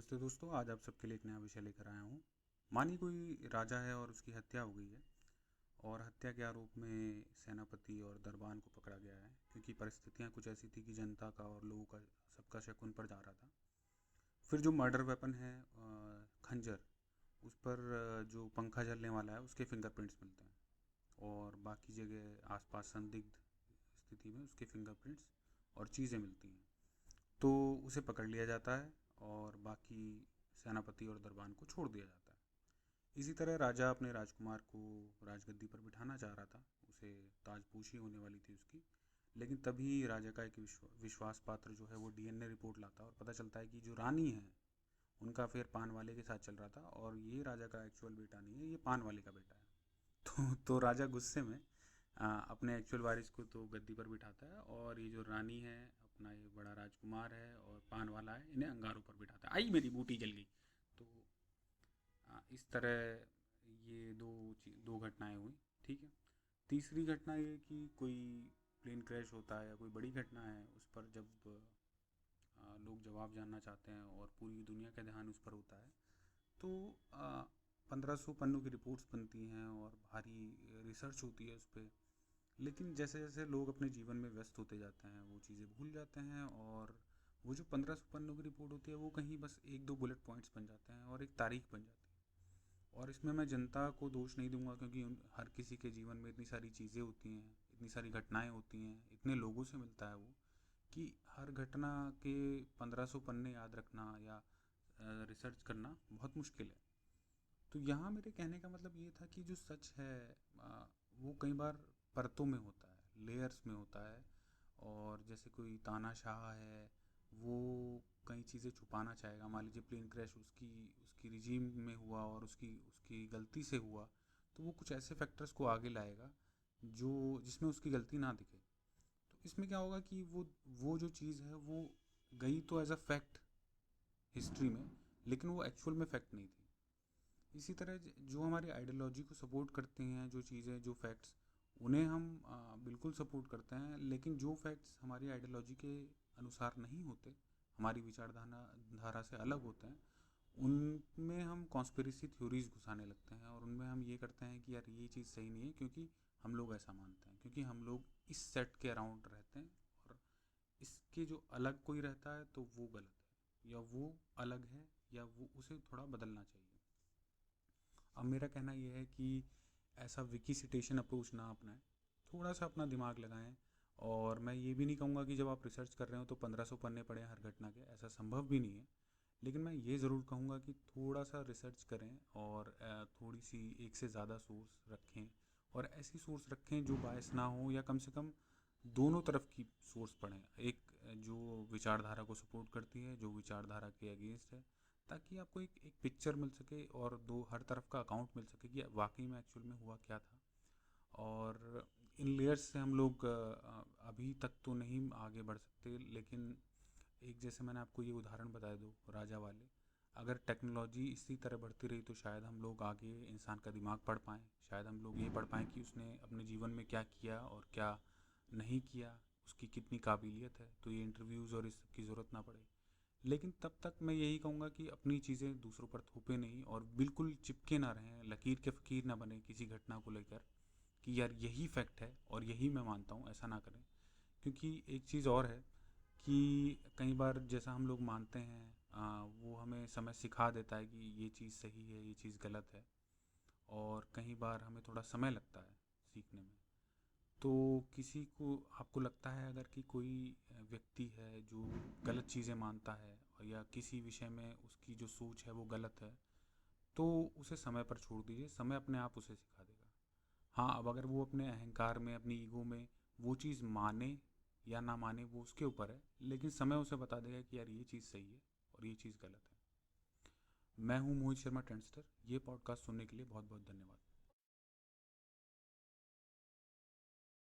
नमस्ते दोस्तों, आज आप सबके लिए एक नया विषय लेकर आया हूँ। मानिए कोई राजा है और उसकी हत्या हो गई है और हत्या के आरोप में सेनापति और दरबान को पकड़ा गया है क्योंकि परिस्थितियाँ कुछ ऐसी थी कि जनता का और लोगों का सबका शक उन पर जा रहा था। फिर जो मर्डर वेपन है खंजर, उस पर जो पंखा जलने वाला है उसके फिंगरप्रिंट्स मिलते हैं और बाकी जगह आसपास संदिग्ध स्थिति में उसके फिंगरप्रिंट्स और चीज़ें मिलती हैं। तो उसे पकड़ लिया जाता है और बाकी सेनापति और दरबान को छोड़ दिया जाता है। इसी तरह राजा अपने राजकुमार को राजगद्दी पर बिठाना चाह रहा था, उसे ताजपोशी होने वाली थी उसकी। लेकिन तभी राजा का एक विश्वास पात्र जो है वो डीएनए रिपोर्ट लाता है और पता चलता है कि जो रानी है उनका अफेयर पान वाले के साथ चल रहा था और ये राजा का एक्चुअल बेटा नहीं है, ये पान वाले का बेटा है। तो राजा गुस्से में अपने एक्चुअल वारिस को तो गद्दी पर बिठाता है और ये जो रानी है, अपना ये बड़ा राजकुमार है और पान वाला है, इन्हें अंगारों पर बिठाता है। आई मेरी बूटी जल गई। तो इस तरह ये दो घटनाएं हुई। ठीक है। तीसरी घटना ये कि कोई प्लेन क्रैश होता है या कोई बड़ी घटना है, उस पर जब लोग जवाब जानना चाहते हैं और पूरी दुनिया का ध्यान उस पर होता है, तो 1500 पन्नों की रिपोर्ट्स बनती हैं और भारी रिसर्च होती है उस पर। लेकिन जैसे जैसे लोग अपने जीवन में व्यस्त होते जाते हैं वो चीज़ें भूल जाते हैं और वो जो 1500 पन्नों की रिपोर्ट होती है वो कहीं बस एक दो बुलेट पॉइंट्स बन जाते हैं और एक तारीख बन जाती है। और इसमें मैं जनता को दोष नहीं दूंगा क्योंकि हर किसी के जीवन में इतनी सारी चीज़ें होती हैं, इतनी सारी घटनाएं होती हैं, इतने लोगों से मिलता है वो, कि हर घटना के 1500 पन्ने याद रखना या रिसर्च करना बहुत मुश्किल है। तो यहाँ मेरे कहने का मतलब ये था कि जो सच है वो कई बार परतों में होता है, लेयर्स में होता है। और जैसे कोई तानाशाह है, वो कई चीज़ें छुपाना चाहेगा। मान लीजिए प्लेन क्रैश उसकी उसकी रिजीम में हुआ और उसकी उसकी गलती से हुआ, तो वो कुछ ऐसे फैक्टर्स को आगे लाएगा जो जिसमें उसकी गलती ना दिखे। तो इसमें क्या होगा कि वो जो चीज़ है वो गई तो एज अ फैक्ट हिस्ट्री में, लेकिन वो एक्चुअल में फैक्ट नहीं थी। इसी तरह जो हमारी आइडियोलॉजी को सपोर्ट करते हैं, जो चीज़ें, जो फैक्ट्स, उन्हें हम बिल्कुल सपोर्ट करते हैं। लेकिन जो फैक्ट्स हमारी आइडियोलॉजी के अनुसार नहीं होते, हमारी विचारधारा धारा से अलग होते हैं, उनमें हम कॉन्स्पिरेसी थ्योरीज घुसाने लगते हैं और उनमें हम ये करते हैं कि यार ये चीज़ सही नहीं है क्योंकि हम लोग ऐसा मानते हैं, क्योंकि हम लोग इस सेट के अराउंड रहते हैं और इसके जो अलग कोई रहता है तो वो गलत है या वो अलग है या वो उसे थोड़ा बदलना चाहिए। अब मेरा कहना यह है कि ऐसा विकी सिटेशन अप्रोच ना अपनाएं, थोड़ा सा अपना दिमाग लगाएं। और मैं ये भी नहीं कहूँगा कि जब आप रिसर्च कर रहे हो तो 1500 पन्ने पढ़ें हर घटना के, ऐसा संभव भी नहीं है। लेकिन मैं ये ज़रूर कहूँगा कि थोड़ा सा रिसर्च करें और थोड़ी सी एक से ज़्यादा सोर्स रखें और ऐसी सोर्स रखें जो बायस ना हो, या कम से कम दोनों तरफ की सोर्स पढ़ें। एक जो विचारधारा को सपोर्ट करती है, जो विचारधारा के अगेंस्ट है, ताकि आपको एक पिक्चर मिल सके और दो हर तरफ का अकाउंट मिल सके कि वाकई में एक्चुअल में हुआ क्या था। और इन लेयर्स से हम लोग अभी तक तो नहीं आगे बढ़ सकते, लेकिन एक जैसे मैंने आपको ये उदाहरण बताया दो राजा वाले, अगर टेक्नोलॉजी इसी तरह बढ़ती रही तो शायद हम लोग आगे इंसान का दिमाग पढ़ पाएँ, शायद हम लोग ये पढ़ पाएँ कि उसने अपने जीवन में क्या किया और क्या नहीं किया, उसकी कितनी काबिलियत है, तो ये इंटरव्यूज़ और इस सब की ज़रूरत ना पड़े। लेकिन तब तक मैं यही कहूँगा कि अपनी चीज़ें दूसरों पर थोपे नहीं और बिल्कुल चिपके ना रहें, लकीर के फ़कीर ना बने किसी घटना को लेकर कि यार यही फैक्ट है और यही मैं मानता हूँ, ऐसा ना करें। क्योंकि एक चीज़ और है कि कई बार जैसा हम लोग मानते हैं वो हमें समय सिखा देता है कि ये चीज़ सही है, ये चीज़ गलत है, और कई बार हमें थोड़ा समय लगता है सीखने में। तो किसी को आपको लगता है अगर कि कोई व्यक्ति है जो गलत चीज़ें मानता है और या किसी विषय में उसकी जो सोच है वो गलत है, तो उसे समय पर छोड़ दीजिए, समय अपने आप उसे सिखा देगा। हाँ, अब अगर वो अपने अहंकार में, अपनी ईगो में वो चीज़ माने या ना माने वो उसके ऊपर है, लेकिन समय उसे बता देगा कि यार ये चीज़ सही है और ये चीज़ गलत है। मैं हूँ मोहित शर्मा ट्रेंडस्टर। ये पॉडकास्ट सुनने के लिए बहुत बहुत धन्यवाद।